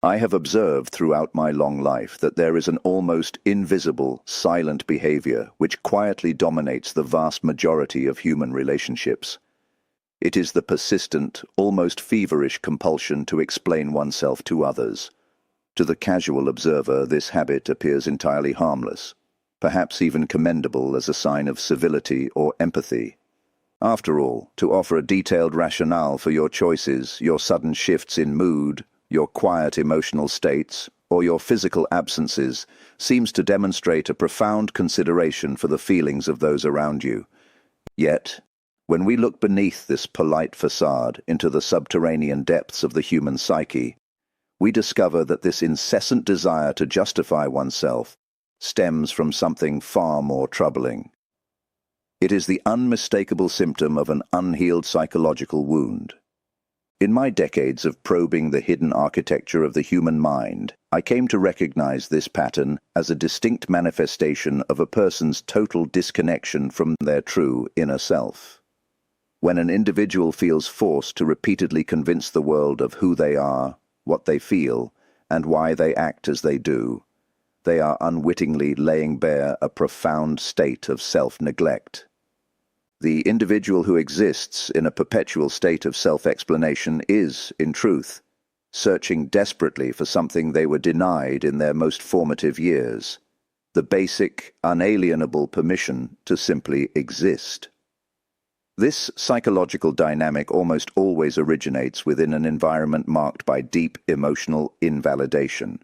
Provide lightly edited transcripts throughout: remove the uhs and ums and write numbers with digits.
I have observed throughout my long life that there is an almost invisible, silent behavior which quietly dominates the vast majority of human relationships. It is the persistent, almost feverish compulsion to explain oneself to others. To the casual observer, this habit appears entirely harmless, perhaps even commendable as a sign of civility or empathy. After all, to offer a detailed rationale for your choices, your sudden shifts in mood, your quiet emotional states, or your physical absences seems to demonstrate a profound consideration for the feelings of those around you. Yet, when we look beneath this polite facade into the subterranean depths of the human psyche, we discover that this incessant desire to justify oneself stems from something far more troubling. It is the unmistakable symptom of an unhealed psychological wound. In my decades of probing the hidden architecture of the human mind, I came to recognize this pattern as a distinct manifestation of a person's total disconnection from their true inner self. When an individual feels forced to repeatedly convince the world of who they are, what they feel, and why they act as they do, they are unwittingly laying bare a profound state of self-neglect. The individual who exists in a perpetual state of self-explanation is, in truth, searching desperately for something they were denied in their most formative years, the basic, unalienable permission to simply exist. This psychological dynamic almost always originates within an environment marked by deep emotional invalidation.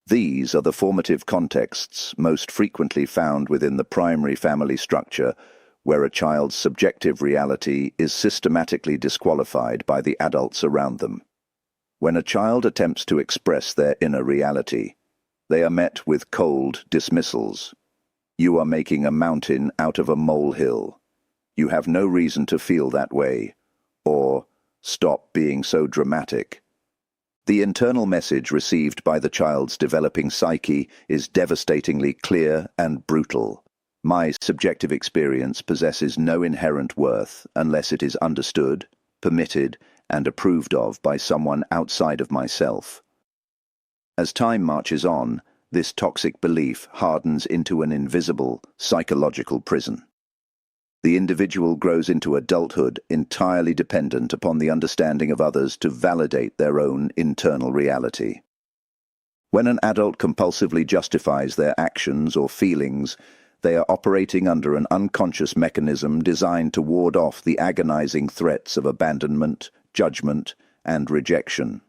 These are the formative contexts most frequently found within the primary family structure, where a child's subjective reality is systematically disqualified by the adults around them. When a child attempts to express their inner reality, they are met with cold dismissals. You are making a mountain out of a molehill. You have no reason to feel that way. Or, stop being so dramatic. The internal message received by the child's developing psyche is devastatingly clear and brutal. My subjective experience possesses no inherent worth unless it is understood, permitted, and approved of by someone outside of myself. As time marches on, this toxic belief hardens into an invisible, psychological prison. The individual grows into adulthood entirely dependent upon the understanding of others to validate their own internal reality. When an adult compulsively justifies their actions or feelings, they are operating under an unconscious mechanism designed to ward off the agonizing threats of abandonment, judgment, and rejection.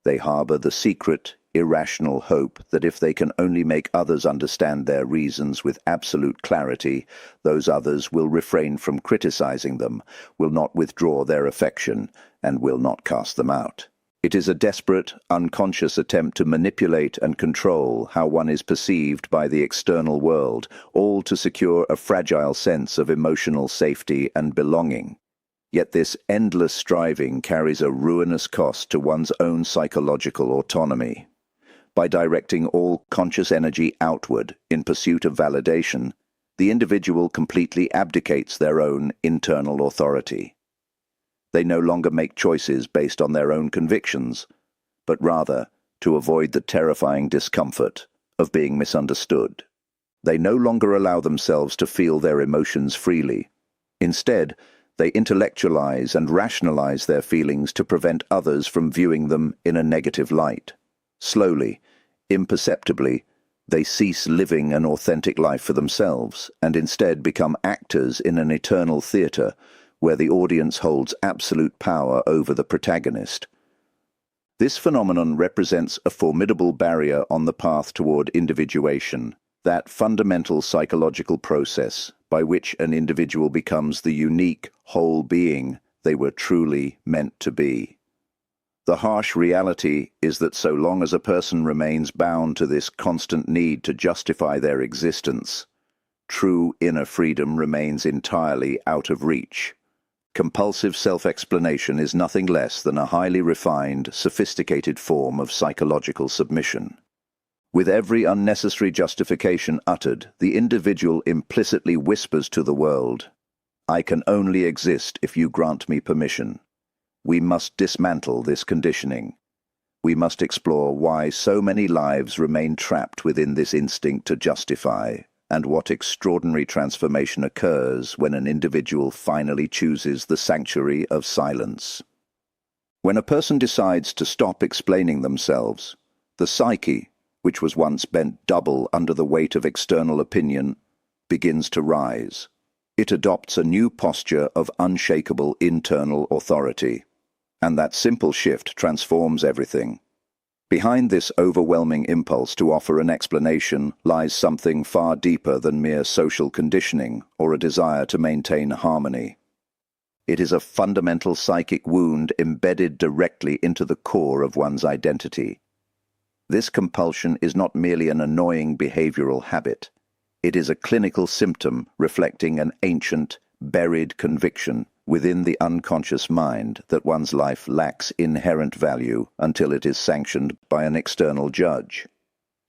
They harbor the secret, irrational hope that if they can only make others understand their reasons with absolute clarity, those others will refrain from criticizing them, will not withdraw their affection, and will not cast them out. It is a desperate, unconscious attempt to manipulate and control how one is perceived by the external world, all to secure a fragile sense of emotional safety and belonging. Yet this endless striving carries a ruinous cost to one's own psychological autonomy. By directing all conscious energy outward in pursuit of validation, the individual completely abdicates their own internal authority. They no longer make choices based on their own convictions, but rather to avoid the terrifying discomfort of being misunderstood. They no longer allow themselves to feel their emotions freely. Instead, they intellectualize and rationalize their feelings to prevent others from viewing them in a negative light. Slowly, imperceptibly, they cease living an authentic life for themselves and instead become actors in an eternal theater where the audience holds absolute power over the protagonist. This phenomenon represents a formidable barrier on the path toward individuation, that fundamental psychological process by which an individual becomes the unique, whole being they were truly meant to be. The harsh reality is that so long as a person remains bound to this constant need to justify their existence, true inner freedom remains entirely out of reach. Compulsive self-explanation is nothing less than a highly refined, sophisticated form of psychological submission. With every unnecessary justification uttered, the individual implicitly whispers to the world, "I can only exist if you grant me permission." We must dismantle this conditioning. we must explore why so many lives remain trapped within this instinct to justify, and what extraordinary transformation occurs when an individual finally chooses the sanctuary of silence. When a person decides to stop explaining themselves, the psyche, which was once bent double under the weight of external opinion, begins to rise. It adopts a new posture of unshakable internal authority, and that simple shift transforms everything. Behind this overwhelming impulse to offer an explanation lies something far deeper than mere social conditioning or a desire to maintain harmony. It is a fundamental psychic wound embedded directly into the core of one's identity. This compulsion is not merely an annoying behavioral habit. It is a clinical symptom reflecting an ancient, buried conviction within the unconscious mind that one's life lacks inherent value until it is sanctioned by an external judge.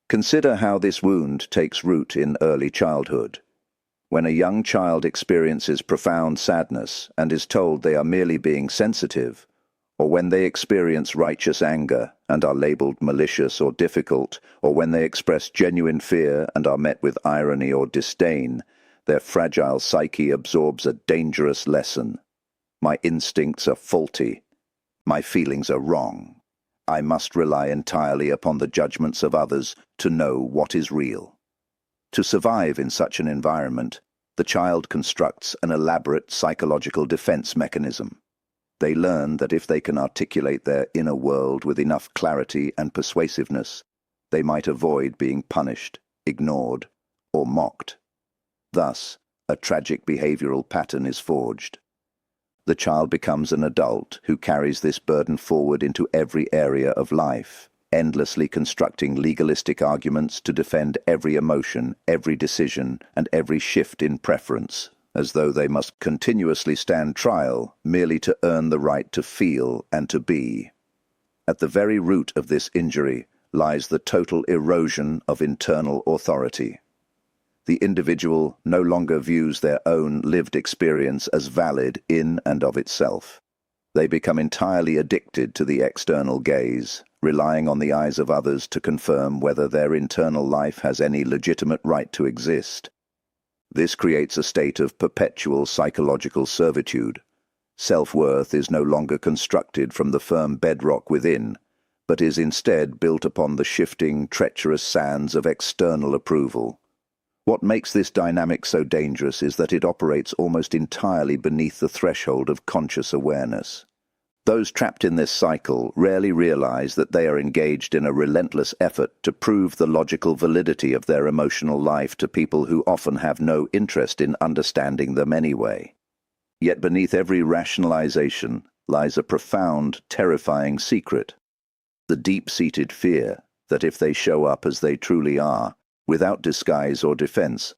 Consider how this wound takes root in early childhood. When a young child experiences profound sadness and is told they are merely being sensitive, or when they experience righteous anger and are labeled malicious or difficult, or when they express genuine fear and are met with irony or disdain, their fragile psyche absorbs a dangerous lesson. My instincts are faulty. My feelings are wrong. I must rely entirely upon the judgments of others to know what is real. To survive in such an environment, the child constructs an elaborate psychological defense mechanism. They learn that if they can articulate their inner world with enough clarity and persuasiveness, they might avoid being punished, ignored, or mocked. Thus, a tragic behavioral pattern is forged. The child becomes an adult who carries this burden forward into every area of life, endlessly constructing legalistic arguments to defend every emotion, every decision, and every shift in preference, as though they must continuously stand trial merely to earn the right to feel and to be. At the very root of this injury lies the total erosion of internal authority. The individual no longer views their own lived experience as valid in and of itself. They become entirely addicted to the external gaze, relying on the eyes of others to confirm whether their internal life has any legitimate right to exist. This creates a state of perpetual psychological servitude. Self-worth is no longer constructed from the firm bedrock within, but is instead built upon the shifting, treacherous sands of external approval. What makes this dynamic so dangerous is that it operates almost entirely beneath the threshold of conscious awareness. Those trapped in this cycle rarely realize that they are engaged in a relentless effort to prove the logical validity of their emotional life to people who often have no interest in understanding them anyway. Yet beneath every rationalization lies a profound, terrifying secret. The deep-seated fear that if they show up as they truly are, without disguise or defense,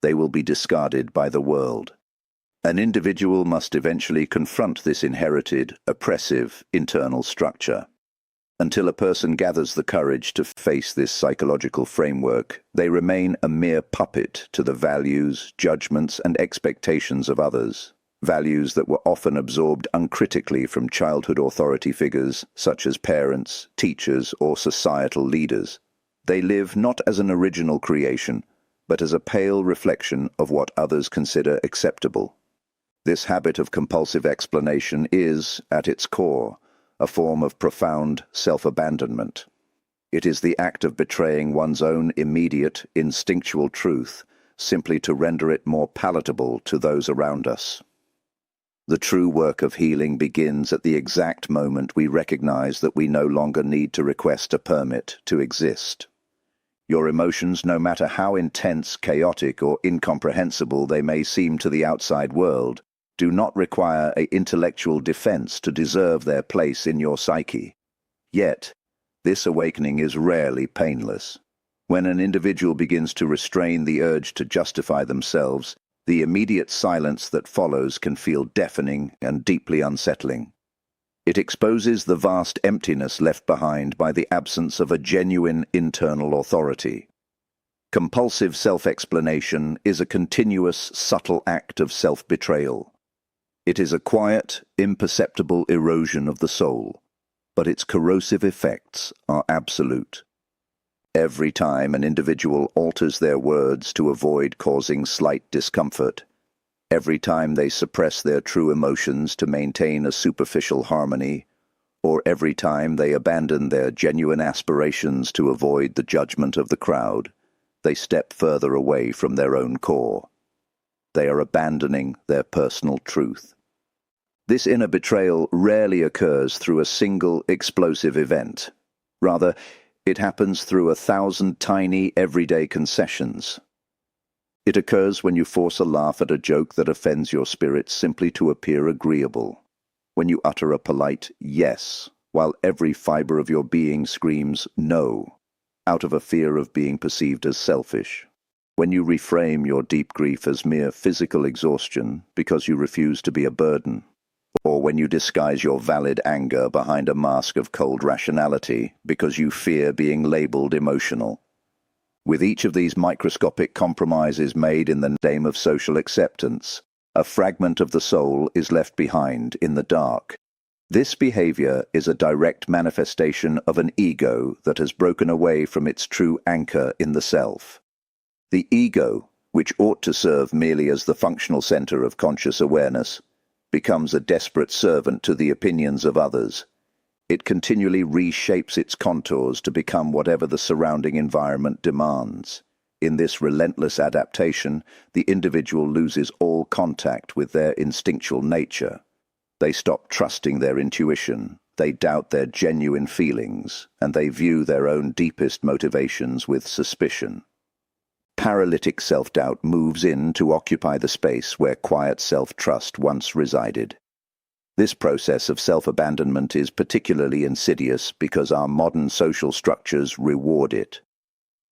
they will be discarded by the world. An individual must eventually confront this inherited, oppressive, internal structure. Until a person gathers the courage to face this psychological framework, they remain a mere puppet to the values, judgments, and expectations of others, values that were often absorbed uncritically from childhood authority figures such as parents, teachers, or societal leaders. They live not as an original creation, but as a pale reflection of what others consider acceptable. This habit of compulsive explanation is, at its core, a form of profound self-abandonment. It is the act of betraying one's own immediate, instinctual truth, simply to render it more palatable to those around us. The true work of healing begins at the exact moment we recognize that we no longer need to request a permit to exist. Your emotions, no matter how intense, chaotic, or incomprehensible they may seem to the outside world, do not require an intellectual defense to deserve their place in your psyche. Yet, this awakening is rarely painless. When an individual begins to restrain the urge to justify themselves, the immediate silence that follows can feel deafening and deeply unsettling. It exposes the vast emptiness left behind by the absence of a genuine internal authority. Compulsive self-explanation is a continuous, subtle act of self-betrayal. It is a quiet, imperceptible erosion of the soul, but its corrosive effects are absolute. Every time an individual alters their words to avoid causing slight discomfort, every time they suppress their true emotions to maintain a superficial harmony, or every time they abandon their genuine aspirations to avoid the judgment of the crowd, they step further away from their own core. They are abandoning their personal truth. This inner betrayal rarely occurs through a single explosive event. Rather, it happens through 1,000 tiny, everyday concessions. It occurs when you force a laugh at a joke that offends your spirit simply to appear agreeable. When you utter a polite yes, while every fiber of your being screams no, out of a fear of being perceived as selfish. When you reframe your deep grief as mere physical exhaustion because you refuse to be a burden. Or when you disguise your valid anger behind a mask of cold rationality because you fear being labeled emotional. With each of these microscopic compromises made in the name of social acceptance, a fragment of the soul is left behind in the dark. This behavior is a direct manifestation of an ego that has broken away from its true anchor in the self. The ego, which ought to serve merely as the functional center of conscious awareness, becomes a desperate servant to the opinions of others. It continually reshapes its contours to become whatever the surrounding environment demands. In this relentless adaptation, the individual loses all contact with their instinctual nature. They stop trusting their intuition, they doubt their genuine feelings, and they view their own deepest motivations with suspicion. Paralytic self-doubt moves in to occupy the space where quiet self-trust once resided. This process of self-abandonment is particularly insidious because our modern social structures reward it.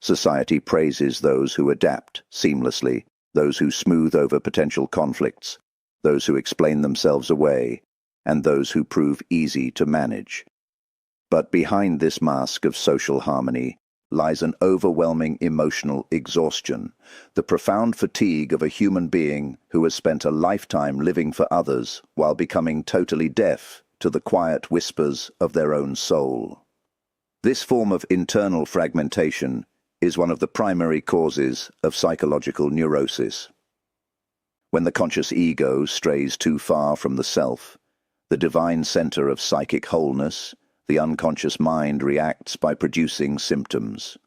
Society praises those who adapt seamlessly, those who smooth over potential conflicts, those who explain themselves away, and those who prove easy to manage. But behind this mask of social harmony lies an overwhelming emotional exhaustion, the profound fatigue of a human being who has spent a lifetime living for others while becoming totally deaf to the quiet whispers of their own soul. This form of internal fragmentation is one of the primary causes of psychological neurosis. When the conscious ego strays too far from the self, the divine center of psychic wholeness, the unconscious mind reacts by producing symptoms.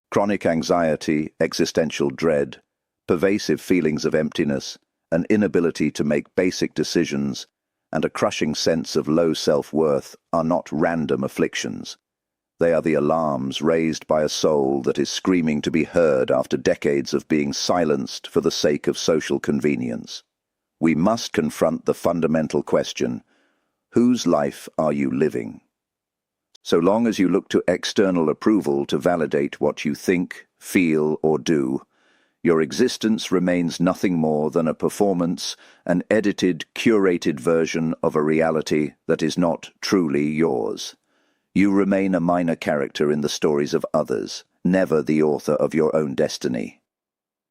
Chronic anxiety, existential dread, pervasive feelings of emptiness, an inability to make basic decisions, and a crushing sense of low self-worth are not random afflictions. They are the alarms raised by a soul that is screaming to be heard after decades of being silenced for the sake of social convenience. We must confront the fundamental question: whose life are you living? So long as you look to external approval to validate what you think, feel, or do, your existence remains nothing more than a performance, an edited, curated version of a reality that is not truly yours. You remain a minor character in the stories of others, never the author of your own destiny.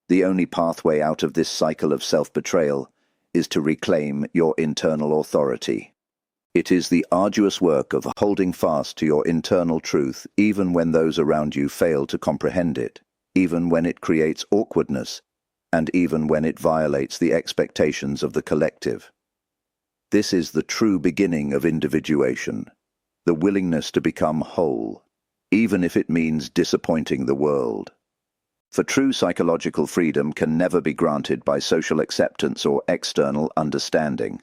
The only pathway out of this cycle of self-betrayal is to reclaim your internal authority. It is the arduous work of holding fast to your internal truth even when those around you fail to comprehend it, even when it creates awkwardness, and even when it violates the expectations of the collective. This is the true beginning of individuation, the willingness to become whole, even if it means disappointing the world. For true psychological freedom can never be granted by social acceptance or external understanding.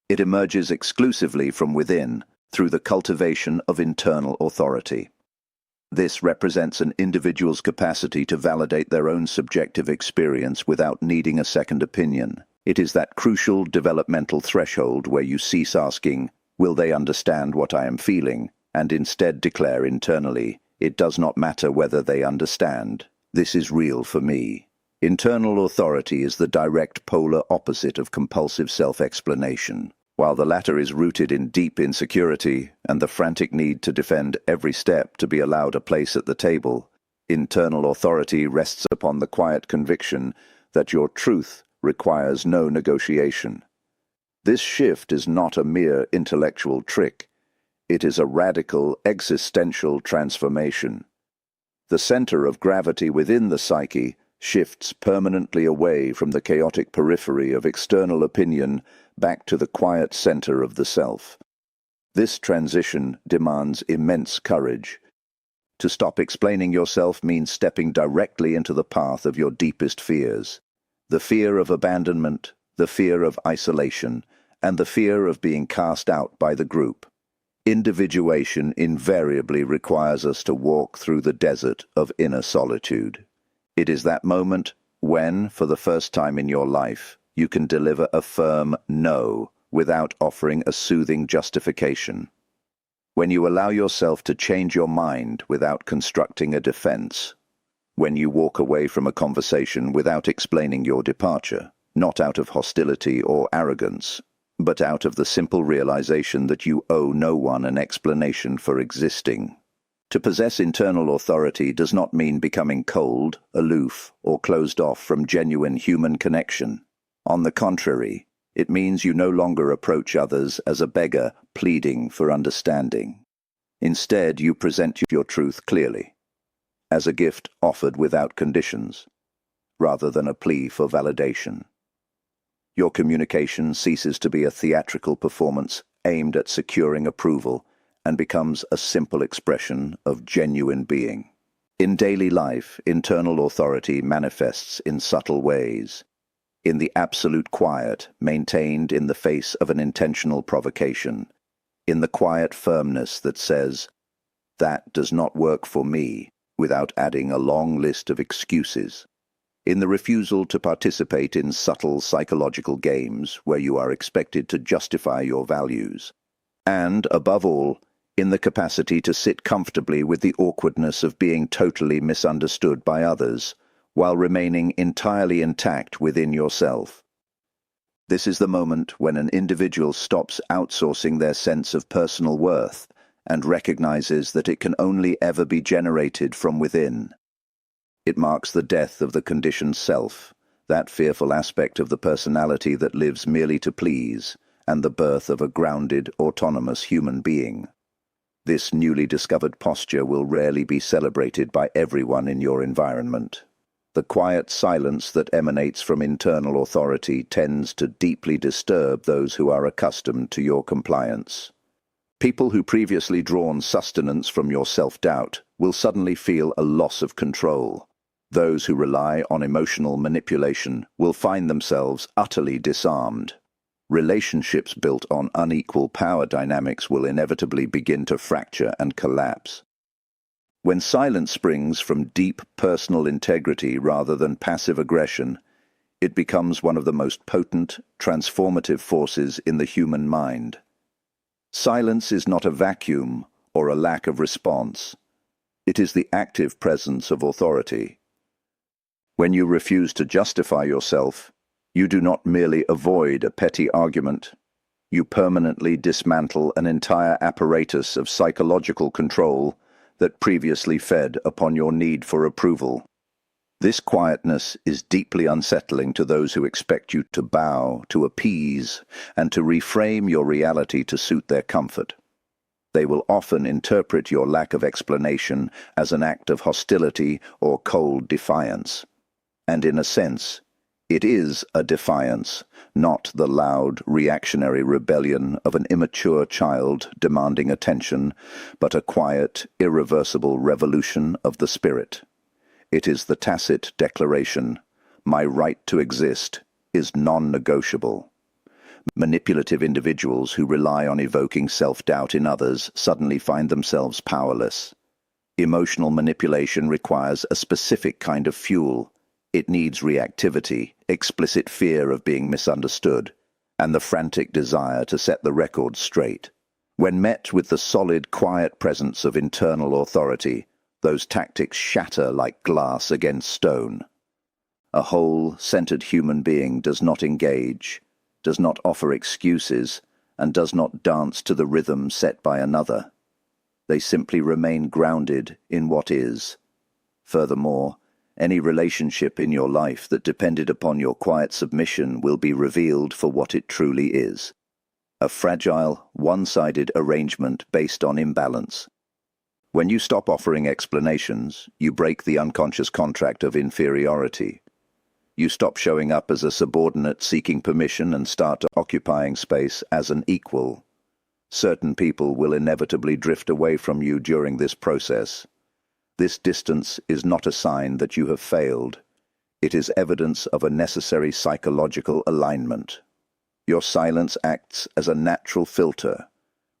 It emerges exclusively from within through the cultivation of internal authority. This represents an individual's capacity to validate their own subjective experience without needing a second opinion. It is that crucial developmental threshold where you cease asking, "Will they understand what I am feeling?" and instead declare internally, "It does not matter whether they understand. This is real for me." Internal authority is the direct polar opposite of compulsive self-explanation. While the latter is rooted in deep insecurity and the frantic need to defend every step to be allowed a place at the table, internal authority rests upon the quiet conviction that your truth requires no negotiation. This shift is not a mere intellectual trick. It is a radical, existential transformation. The center of gravity within the psyche shifts permanently away from the chaotic periphery of external opinion back to the quiet center of the self. This transition demands immense courage. To stop explaining yourself means stepping directly into the path of your deepest fears. The fear of abandonment, the fear of isolation, and the fear of being cast out by the group. Individuation invariably requires us to walk through the desert of inner solitude. It is that moment when, for the first time in your life, you can deliver a firm no without offering a soothing justification. When you allow yourself to change your mind without constructing a defense. When you walk away from a conversation without explaining your departure, not out of hostility or arrogance, but out of the simple realization that you owe no one an explanation for existing. To possess internal authority does not mean becoming cold, aloof, or closed off from genuine human connection. On the contrary, it means you no longer approach others as a beggar pleading for understanding. Instead, you present your truth clearly, as a gift offered without conditions, rather than a plea for validation. Your communication ceases to be a theatrical performance aimed at securing approval and becomes a simple expression of genuine being. In daily life, internal authority manifests in subtle ways. In the absolute quiet maintained in the face of an intentional provocation, in the quiet firmness that says, "That does not work for me," without adding a long list of excuses, in the refusal to participate in subtle psychological games where you are expected to justify your values, and, above all, in the capacity to sit comfortably with the awkwardness of being totally misunderstood by others, while remaining entirely intact within yourself. This is the moment when an individual stops outsourcing their sense of personal worth and recognizes that it can only ever be generated from within. It marks the death of the conditioned self, that fearful aspect of the personality that lives merely to please, and the birth of a grounded, autonomous human being. This newly discovered posture will rarely be celebrated by everyone in your environment. The quiet silence that emanates from internal authority tends to deeply disturb those who are accustomed to your compliance. People who previously drawn sustenance from your self-doubt will suddenly feel a loss of control. Those who rely on emotional manipulation will find themselves utterly disarmed. Relationships built on unequal power dynamics will inevitably begin to fracture and collapse. When silence springs from deep personal integrity rather than passive aggression, it becomes one of the most potent, transformative forces in the human mind. Silence is not a vacuum or a lack of response. It is the active presence of authority. When you refuse to justify yourself, you do not merely avoid a petty argument. You permanently dismantle an entire apparatus of psychological control that previously fed upon your need for approval. This quietness is deeply unsettling to those who expect you to bow, to appease, and to reframe your reality to suit their comfort. They will often interpret your lack of explanation as an act of hostility or cold defiance. And in a sense, it is a defiance, not the loud, reactionary rebellion of an immature child demanding attention, but a quiet, irreversible revolution of the spirit. It is the tacit declaration, "My right to exist is non-negotiable." Manipulative individuals who rely on evoking self-doubt in others suddenly find themselves powerless. Emotional manipulation requires a specific kind of fuel. It needs reactivity, explicit fear of being misunderstood, and the frantic desire to set the record straight. When met with the solid, quiet presence of internal authority, those tactics shatter like glass against stone. A whole, centered human being does not engage, does not offer excuses, and does not dance to the rhythm set by another. They simply remain grounded in what is. Furthermore, any relationship in your life that depended upon your quiet submission will be revealed for what it truly is: a fragile, one-sided arrangement based on imbalance. When you stop offering explanations, you break the unconscious contract of inferiority. You stop showing up as a subordinate seeking permission and start occupying space as an equal. Certain people will inevitably drift away from you during this process. This distance is not a sign that you have failed. It is evidence of a necessary psychological alignment. Your silence acts as a natural filter,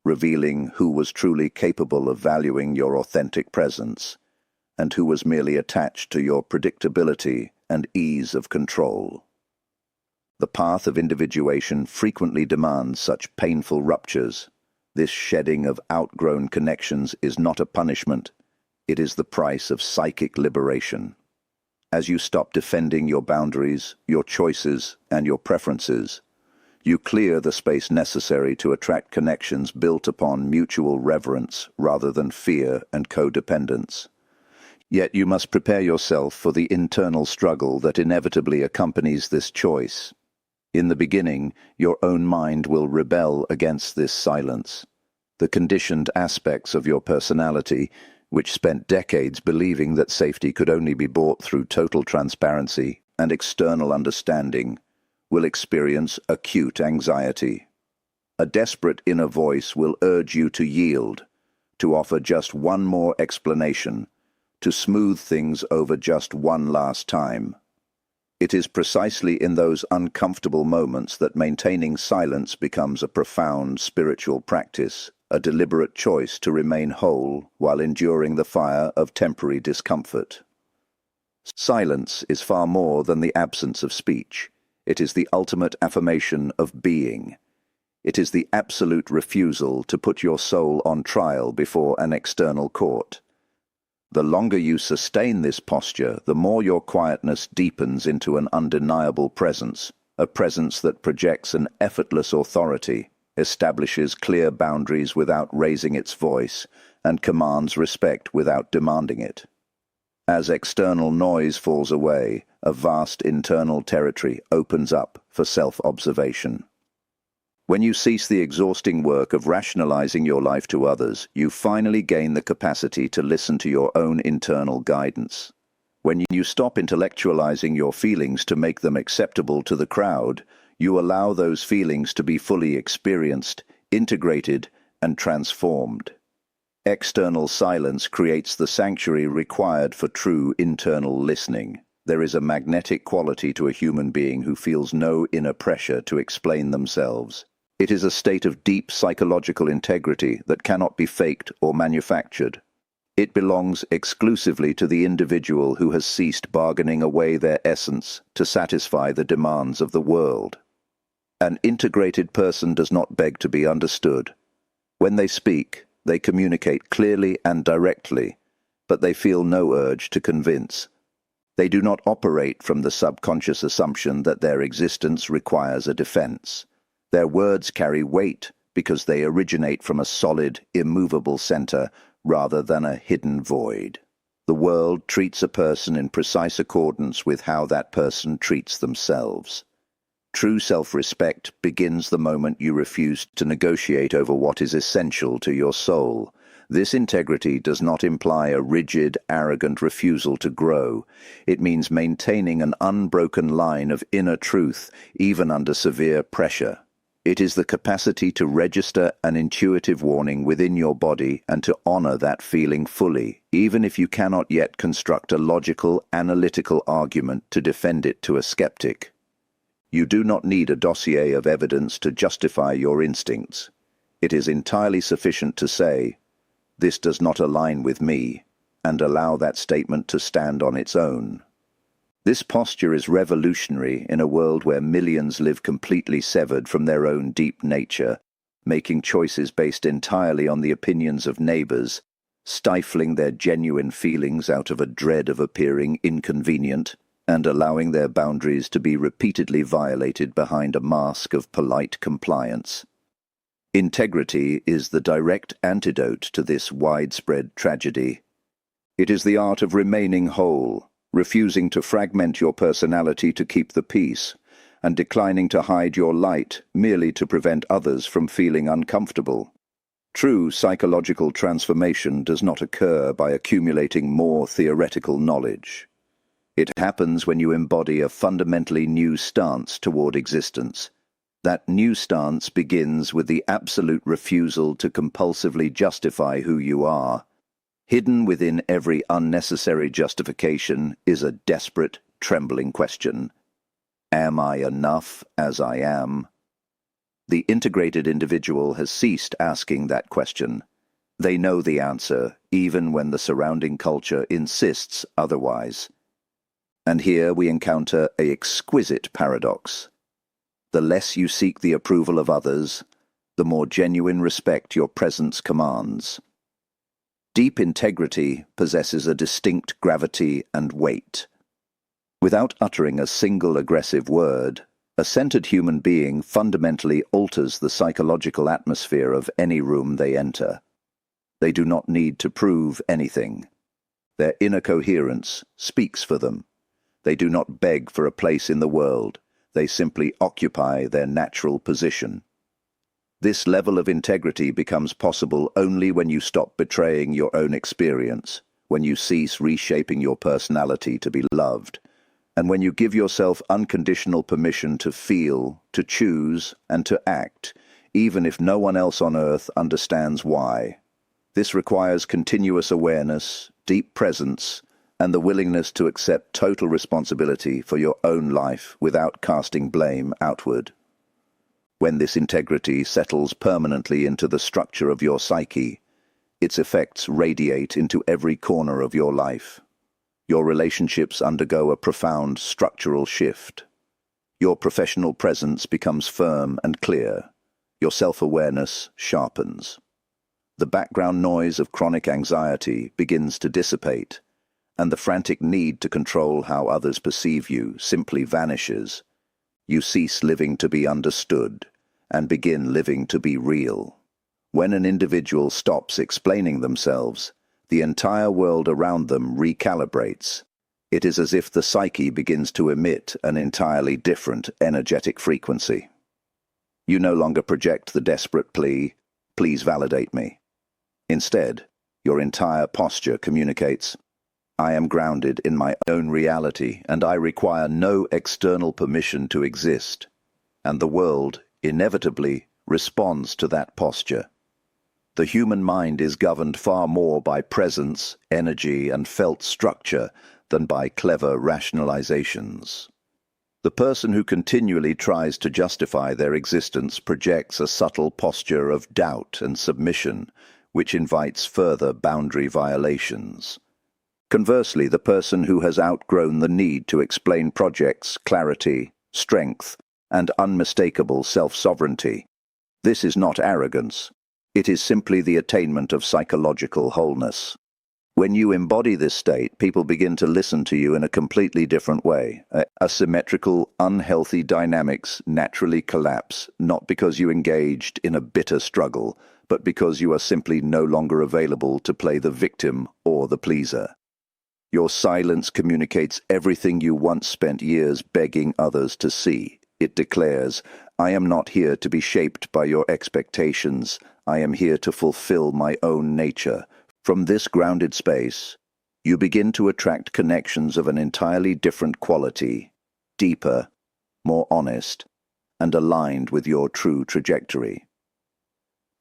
revealing who was truly capable of valuing your authentic presence, and who was merely attached to your predictability and ease of control. The path of individuation frequently demands such painful ruptures. This shedding of outgrown connections is not a punishment, it is the price of psychic liberation. As you stop defending your boundaries, your choices, and your preferences, you clear the space necessary to attract connections built upon mutual reverence rather than fear and codependence. Yet you must prepare yourself for the internal struggle that inevitably accompanies this choice. In the beginning, your own mind will rebel against this silence. The conditioned aspects of your personality, which spent decades believing that safety could only be bought through total transparency and external understanding, will experience acute anxiety. A desperate inner voice will urge you to yield, to offer just one more explanation, to smooth things over just one last time. It is precisely in those uncomfortable moments that maintaining silence becomes a profound spiritual practice, a deliberate choice to remain whole while enduring the fire of temporary discomfort. Silence is far more than the absence of speech. It is the ultimate affirmation of being. It is the absolute refusal to put your soul on trial before an external court. The longer you sustain this posture, the more your quietness deepens into an undeniable presence, a presence that projects an effortless authority, establishes clear boundaries without raising its voice, and commands respect without demanding it. As external noise falls away, a vast internal territory opens up for self-observation. When you cease the exhausting work of rationalizing your life to others, you finally gain the capacity to listen to your own internal guidance. When you stop intellectualizing your feelings to make them acceptable to the crowd, you allow those feelings to be fully experienced, integrated, and transformed. External silence creates the sanctuary required for true internal listening. There is a magnetic quality to a human being who feels no inner pressure to explain themselves. It is a state of deep psychological integrity that cannot be faked or manufactured. It belongs exclusively to the individual who has ceased bargaining away their essence to satisfy the demands of the world. An integrated person does not beg to be understood. When they speak, they communicate clearly and directly, but they feel no urge to convince. They do not operate from the subconscious assumption that their existence requires a defense. Their words carry weight because they originate from a solid, immovable center rather than a hidden void. The world treats a person in precise accordance with how that person treats themselves. True self-respect begins the moment you refuse to negotiate over what is essential to your soul. This integrity does not imply a rigid, arrogant refusal to grow. It means maintaining an unbroken line of inner truth, even under severe pressure. It is the capacity to register an intuitive warning within your body and to honor that feeling fully, even if you cannot yet construct a logical, analytical argument to defend it to a skeptic. You do not need a dossier of evidence to justify your instincts. It is entirely sufficient to say, "This does not align with me," and allow that statement to stand on its own. This posture is revolutionary in a world where millions live completely severed from their own deep nature, making choices based entirely on the opinions of neighbors, stifling their genuine feelings out of a dread of appearing inconvenient, and allowing their boundaries to be repeatedly violated behind a mask of polite compliance. Integrity is the direct antidote to this widespread tragedy. It is the art of remaining whole, refusing to fragment your personality to keep the peace, and declining to hide your light merely to prevent others from feeling uncomfortable. True psychological transformation does not occur by accumulating more theoretical knowledge. It happens when you embody a fundamentally new stance toward existence. That new stance begins with the absolute refusal to compulsively justify who you are. Hidden within every unnecessary justification is a desperate, trembling question. Am I enough as I am? The integrated individual has ceased asking that question. They know the answer, even when the surrounding culture insists otherwise. And here we encounter an exquisite paradox. The less you seek the approval of others, the more genuine respect your presence commands. Deep integrity possesses a distinct gravity and weight. Without uttering a single aggressive word, a centered human being fundamentally alters the psychological atmosphere of any room they enter. They do not need to prove anything. Their inner coherence speaks for them. They do not beg for a place in the world. They simply occupy their natural position. This level of integrity becomes possible only when you stop betraying your own experience, when you cease reshaping your personality to be loved, and when you give yourself unconditional permission to feel, to choose, and to act, even if no one else on earth understands why. This requires continuous awareness, deep presence, and the willingness to accept total responsibility for your own life without casting blame outward. When this integrity settles permanently into the structure of your psyche, its effects radiate into every corner of your life. Your relationships undergo a profound structural shift. Your professional presence becomes firm and clear. Your self-awareness sharpens. The background noise of chronic anxiety begins to dissipate, and the frantic need to control how others perceive you simply vanishes. You cease living to be understood and begin living to be real. When an individual stops explaining themselves, the entire world around them recalibrates. It is as if the psyche begins to emit an entirely different energetic frequency. You no longer project the desperate plea, "Please validate me." Instead, your entire posture communicates, "I am grounded in my own reality, and I require no external permission to exist." And the world, inevitably, responds to that posture. The human mind is governed far more by presence, energy, and felt structure than by clever rationalizations. The person who continually tries to justify their existence projects a subtle posture of doubt and submission, which invites further boundary violations. Conversely, the person who has outgrown the need to explain projects, clarity, strength, and unmistakable self-sovereignty. This is not arrogance. It is simply the attainment of psychological wholeness. When you embody this state, people begin to listen to you in a completely different way. Asymmetrical, unhealthy dynamics naturally collapse, not because you engaged in a bitter struggle, but because you are simply no longer available to play the victim or the pleaser. Your silence communicates everything you once spent years begging others to see. It declares, "I am not here to be shaped by your expectations. I am here to fulfill my own nature." From this grounded space, you begin to attract connections of an entirely different quality, deeper, more honest, and aligned with your true trajectory.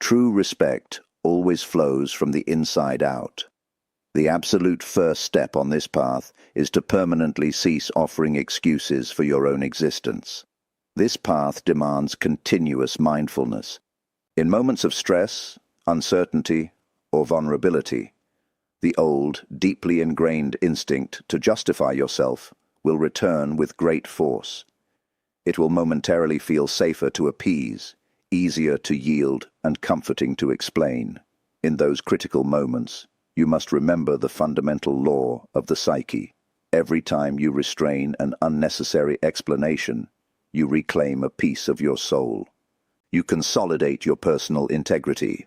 True respect always flows from the inside out. The absolute first step on this path is to permanently cease offering excuses for your own existence. This path demands continuous mindfulness. In moments of stress, uncertainty, or vulnerability, the old, deeply ingrained instinct to justify yourself will return with great force. It will momentarily feel safer to appease, easier to yield, and comforting to explain. In those critical moments, you must remember the fundamental law of the psyche. Every time you restrain an unnecessary explanation, you reclaim a piece of your soul. You consolidate your personal integrity,